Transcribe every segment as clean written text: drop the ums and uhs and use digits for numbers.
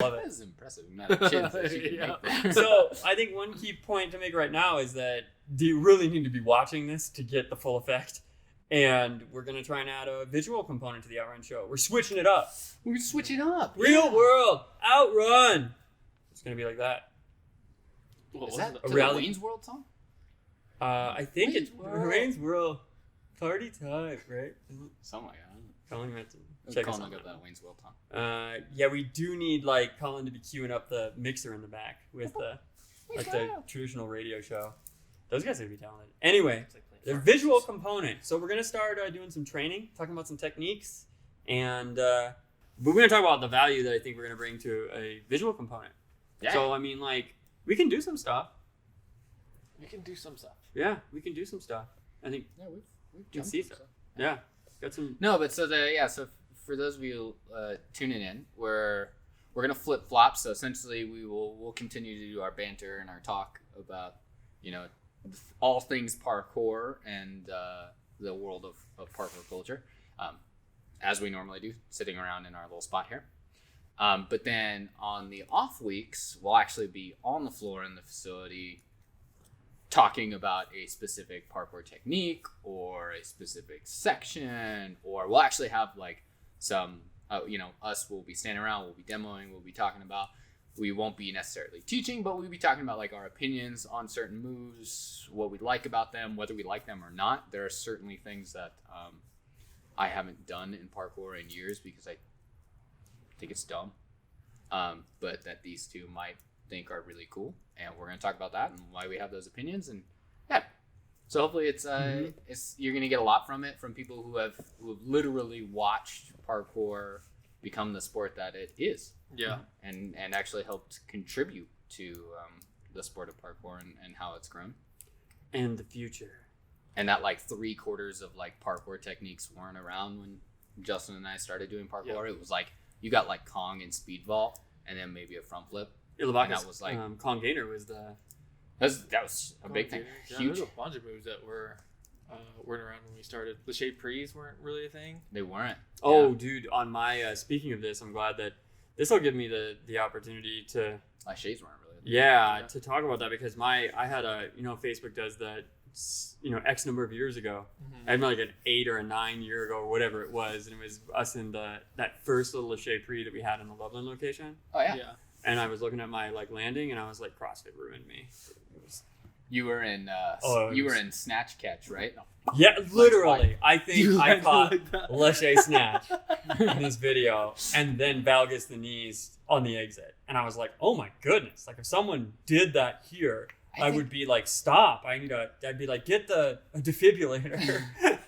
Love it. That is impressive amount of chins that you can make there. So I think one key point to make right now is that do you really need to be watching this to get the full effect? And we're going to try and add a visual component to the Outrun show. We're switching it up. We're switching up. Real world, Outrun. It's going to be like that. Is that a the reality- Wayne's World song? I think Wayne's it's World. Wayne's World. Party time, right? Something like that. Colin, you have to check us Colin on got that. that Wayne's World song. Yeah, we do need like Colin to be queuing up the mixer in the back with the traditional radio show. Those guys would be talented. Anyway, the visual component. So we're gonna start doing some training, talking about some techniques, and we're gonna talk about the value that I think we're gonna bring to a visual component. Yeah. So I mean, like, we can do some stuff. We can do some stuff. Yeah, we can do some stuff. I think. Yeah, we've can jumped see some stuff. Yeah, got some. No, but so for those of you tuning in, we're gonna flip flop. So essentially, we'll continue to do our banter and our talk about all things parkour and the world of parkour culture, as we normally do, sitting around in our little spot here. But then on the off weeks, we'll actually be on the floor in the facility, talking about a specific parkour technique or a specific section, or we'll actually have like some, us will be standing around, we'll be demoing, we'll be talking about, we won't be necessarily teaching, but we'll be talking about like our opinions on certain moves, what we like about them, whether we like them or not. There are certainly things that I haven't done in parkour in years because I think it's dumb, but that these two might think are really cool, and we're going to talk about that and why we have those opinions. And yeah, so hopefully it's you're going to get a lot from it, from people who have literally watched parkour become the sport that it is, and actually helped contribute to the sport of parkour and how it's grown And the future. and that like 3/4 of like parkour techniques weren't around when Justin and I started doing parkour. It was like you got like Kong and speed vault and then maybe a front flip. And that was like Kong Gainer was the. that was a big thing. Yeah, Huge. there's a bunch of moves that weren't around when we started. Lache Prees weren't really a thing. They weren't. Oh, dude! On my speaking of this, I'm glad that this will give me the opportunity to. Laches weren't really. Yeah, to talk about that because I had a Facebook does that X number of years ago. I had like an 8 or a 9 year ago or whatever it was, and it was us in that first little Lache Pre that we had in the Loveland location. Oh yeah. Yeah. And I was looking at my like landing, and I was like, CrossFit ruined me. It was, You were in were in Snatch Catch, right? yeah, literally. I think You I landed caught like that. Lache Snatch in this video, and then Val gets the knees on the exit, and I was like, oh my goodness! Like if someone did that here, I would be like, stop! I'd be like, get a defibrillator.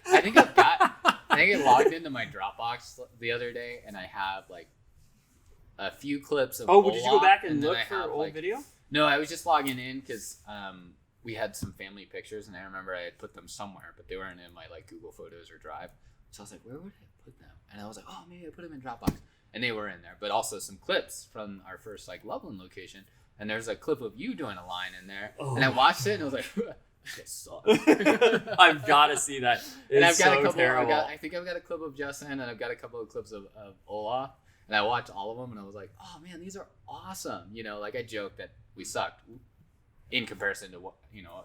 I think I logged into my Dropbox the other day, and I have like a few clips of. Oh, did you go Olaf, back and then look I for have, old like, video? No, I was just logging in because we had some family pictures, and I remember I had put them somewhere, but they weren't in my like Google Photos or Drive. So I was like, where would I put them? And I was like, oh, maybe I put them in Dropbox, and they were in there. But also some clips from our first like Loveland location, and there's a clip of you doing a line in there, and I watched it, and I was like, this sucks. I've got to see that. And I've It's got so a couple. terrible. I think I've got a clip of Justin, and I've got a couple of clips of Olaf. And I watched all of them, and I was like, "Oh man, these are awesome!" Like I joked that we sucked in comparison to what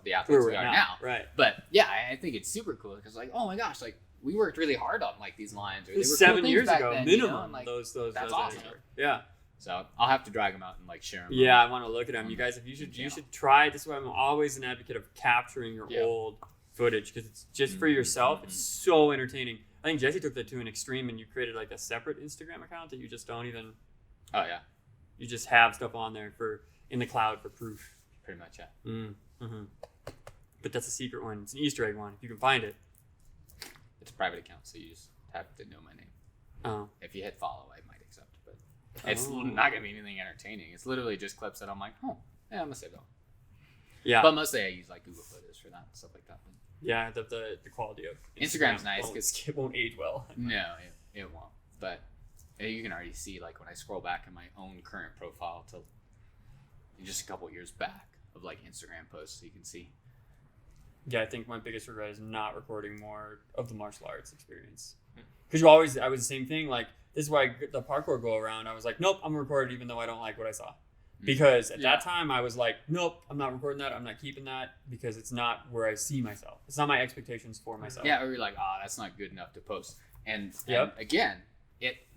the athletes we are now. Right. But yeah, I think it's super cool because like, oh my gosh, like we worked really hard on like these lines. Or they were cool 7 things years back ago, then, minimum. and, like, Those that's those awesome. Yeah. So I'll have to drag them out and like share them. Yeah, I want to look at them. You guys, if you Yeah. should try. This is why I'm always an advocate of capturing your old footage because it's just for yourself. It's so entertaining. I think Jesse took that to an extreme, and you created like a separate Instagram account that you just don't even. Oh yeah, You just have stuff on there in the cloud for proof. pretty much. Yeah. Mm-hmm. But that's a secret one. It's an Easter egg one. If you can find it. It's a private account, so you just have to know my name. Oh. If you hit follow, I might accept, but it's not gonna be anything entertaining. It's literally just clips that I'm like, oh, yeah, I'm gonna save them. Yeah. But mostly I use like Google Photos for that and stuff like that. But Yeah, the quality of Instagram's nice because it won't age well. no, it won't. But you can already see like when I scroll back in my own current profile to just a couple years back of like Instagram posts, so you can see. Yeah, I think my biggest regret is not recording more of the martial arts experience. Because I was the same thing. Like this is why the parkour go around. I was like, nope, I'm gonna record it even though I don't like what I saw. Because at that time I was like, nope, I'm not recording that. I'm not keeping that because it's not where I see myself. It's not my expectations for myself. Yeah, or you're like, that's not good enough to post. And Yep. again,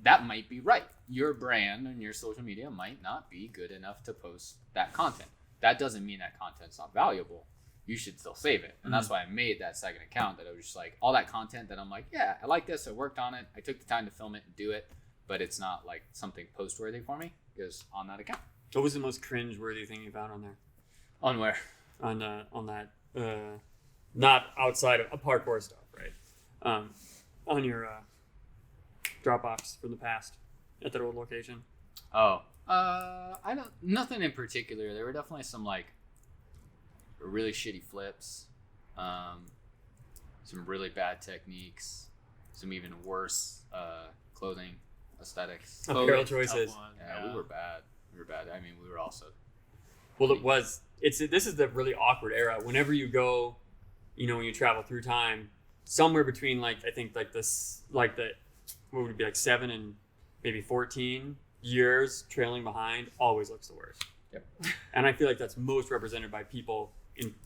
that might be right. Your brand and your social media might not be good enough to post that content. That doesn't mean that content's not valuable. You should still save it. And that's why I made that second account, that I was just like, all that content that I'm like, yeah, I like this. I worked on it. I took the time to film it and do it. But it's not like something post-worthy for me. Goes on that account. What was the most cringe-worthy thing you found on there? On where? On that, not outside of parkour stuff, right? On your Dropbox from the past at that old location. Oh, I don't. Nothing in particular. There were definitely some like really shitty flips, some really bad techniques, some even worse clothing aesthetics. Apparel choices. Yeah, we were bad. I mean, we were also. Well, it was. This is the really awkward era. Whenever you go, when you travel through time, somewhere between what would it be, like 7 and maybe 14 years trailing behind always looks the worst. Yep. And I feel like that's most represented by people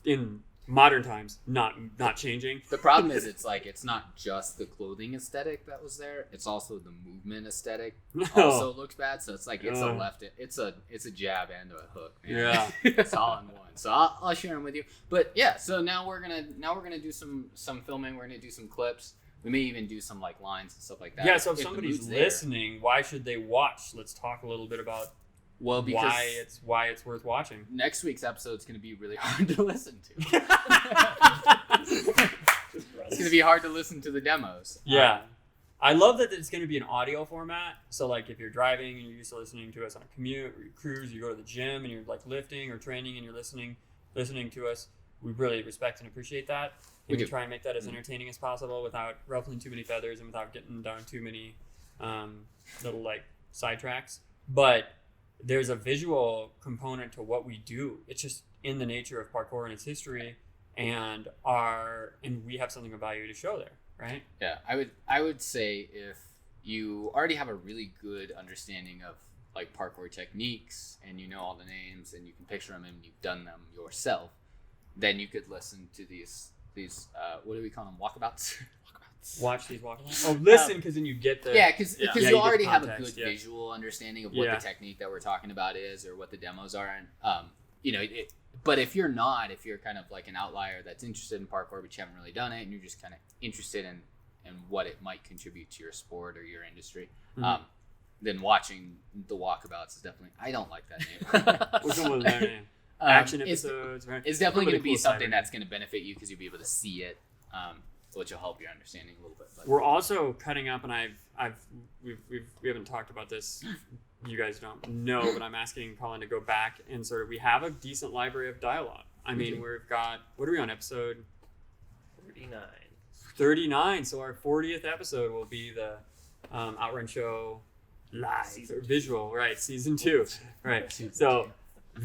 in modern times not changing. The problem is it's not just the clothing aesthetic that was there, it's also the movement aesthetic also looks bad. So it's like it's a jab and a hook, man. Yeah. It's all in one. So I'll share them with you. But yeah, so now we're gonna do some filming. We're gonna do some clips. We may even do some like lines and stuff like that. Yeah, so if somebody's listening, why should they watch? Let's talk a little bit about because why it's worth watching. Next week's episode is going to be really hard to listen to. It's going to be hard to listen to the demos. Yeah. I love that it's going to be an audio format. So like if you're driving and you're used to listening to us on a commute or you cruise, you go to the gym and you're like lifting or training and you're listening to us, we really respect and appreciate that. And we try and make that as entertaining as possible without ruffling too many feathers and without getting down too many little like sidetracks. But there's a visual component to what we do. It's just in the nature of parkour and its history, and we have something of value to show there, right? Yeah, I would say if you already have a really good understanding of like parkour techniques and you know all the names and you can picture them and you've done them yourself, then you could listen to these what do we call them, walkabouts? Watch these walkabouts. Oh, listen, because then you get the because you already have a good yeah. visual understanding of what the technique that we're talking about is or what the demos are, and but if you're kind of like an outlier that's interested in parkour but you haven't really done it and you're just kind of interested in what it might contribute to your sport or your industry, then watching the walkabouts is definitely, I don't like that name. Which one was their name? Action episodes, right? It's definitely going to be something that's going to benefit you because you'll be able to see it, which will help your understanding a little bit. But. We're also cutting up, and we haven't talked about this. You guys don't know, but I'm asking Colin to go back and we have a decent library of dialogue. I mean, we've got, what are we on, episode 39. So our 40th episode will be the Outrun Show live or visual, right? Season 2, right? So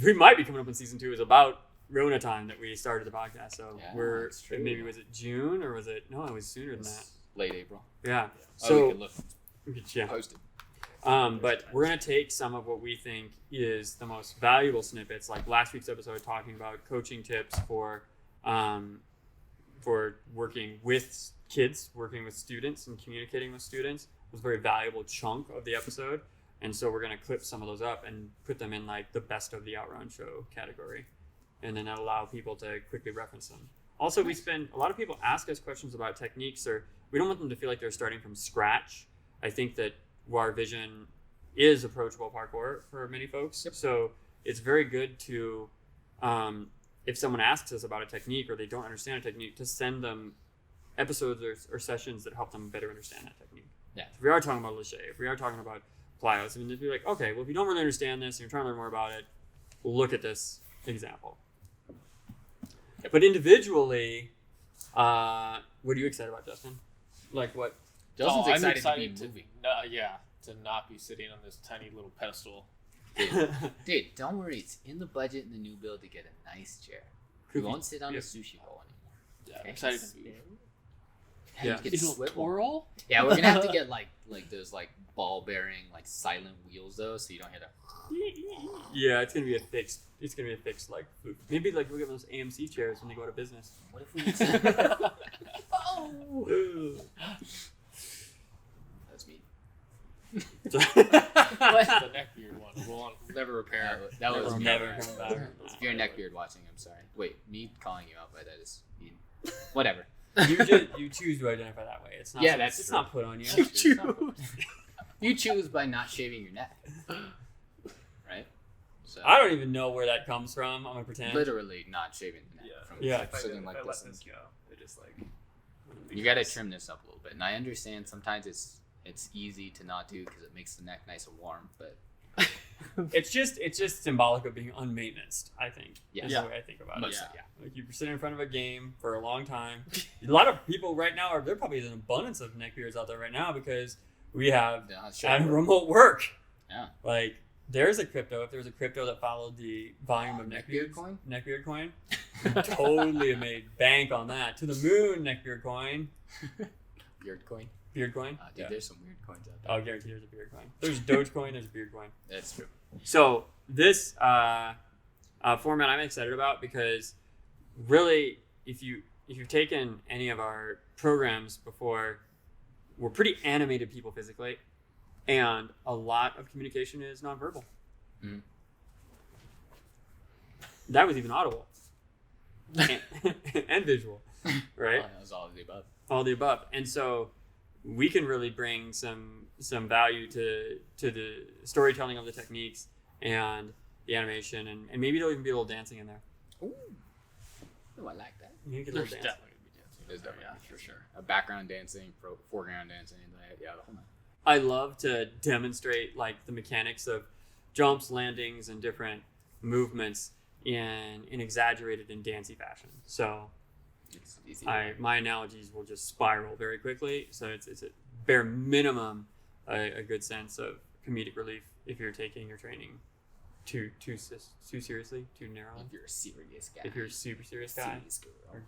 we might be coming up on season 2. Is about Rona time that we started the podcast. So we're maybe was it June or was it? No, it was sooner than that. Late April. Yeah. So we could post it. But we're gonna take some of what we think is the most valuable snippets, like last week's episode talking about coaching tips for working with kids, working with students, and communicating with students. It was a very valuable chunk of the episode, and so we're gonna clip some of those up and put them in like the best of the Outrun Show category, and then that'll allow people to quickly reference them. Also, a lot of people ask us questions about techniques, or we don't want them to feel like they're starting from scratch. I think that our vision is approachable parkour for many folks. Yep. So it's very good to, if someone asks us about a technique or they don't understand a technique, to send them episodes or sessions that help them better understand that technique. Yeah. If we are talking about Lachey, if we are talking about plyos, I mean, they'd be like, okay, well, if you don't really understand this and you're trying to learn more about it, look at this example. Yep. But individually, what are you excited about, Justin? Like what? Justin's excited to be moving. To not be sitting on this tiny little pedestal. Dude, don't worry. It's in the budget in the new build to get a nice chair. We won't sit on the sushi bowl anymore. Yeah, I'm excited to Yeah. You could Is it swivel. twirl? Yeah, we're gonna have to get like those like ball bearing like silent wheels though, so you don't hit a. Yeah, it's gonna be a fixed. It's gonna be a fixed like maybe like we'll get those AMC chairs when they go to business. What if we? Oh. That's me. The neckbeard one. We'll never repair. That was me. Never coming back. If you're a neckbeard watching, I'm sorry. Wait, me calling you out by that is mean. Whatever. You choose to identify that way. It's not. Yeah, that's it's true. not put on you. You choose. You choose by not shaving your neck. Right? So I don't even know where that comes from. I'm gonna pretend. literally not shaving the neck. Yeah. From Yeah. If I sitting like let this. this go, it just like. You gotta trim this up a little bit. And I understand sometimes it's easy to not do because it makes the neck nice and warm, but It's just symbolic of being unmaintenanced. I think. Yes. Is Yeah. the way I think about it. Most- yeah. Like you're sitting in front of a game for a long time. A lot of people right now there probably is an abundance of neckbeards out there right now because we have yeah, had sure. remote work. Yeah. Like there's a crypto. If there was a crypto that followed the volume of Neckbeard neckbeard coin? neckbeard coin, totally have made bank on that. To the moon, neckbeard coin, Beard coin. beard coin. Dude, Yeah. there's some weird coins out there. I'll guarantee there's a beard coin. There's Dogecoin. There's a beard coin. That's true. So this format I'm excited about because really, if you've taken any of our programs before, we're pretty animated people physically, and a lot of communication is nonverbal. Mhm. That was even audible and, and visual, right? Oh, that was all of the above. All the above, and so we can really bring some value to the storytelling of the techniques and the animation, and maybe there'll even be a little dancing in there. Ooh, I like that. You get a There's little dancing. definitely gonna be dancing. There's definitely yeah, for sure. a background dancing, foreground dancing, yeah, the whole night. I love to demonstrate like the mechanics of jumps, landings, and different movements in exaggerated and dancey fashion. So It's easy. my analogies will just spiral very quickly. So it's a bare minimum a good sense of comedic relief if you're taking your training too seriously, too narrowly. If you're a serious guy. If you're a super serious guy, Serious girl. or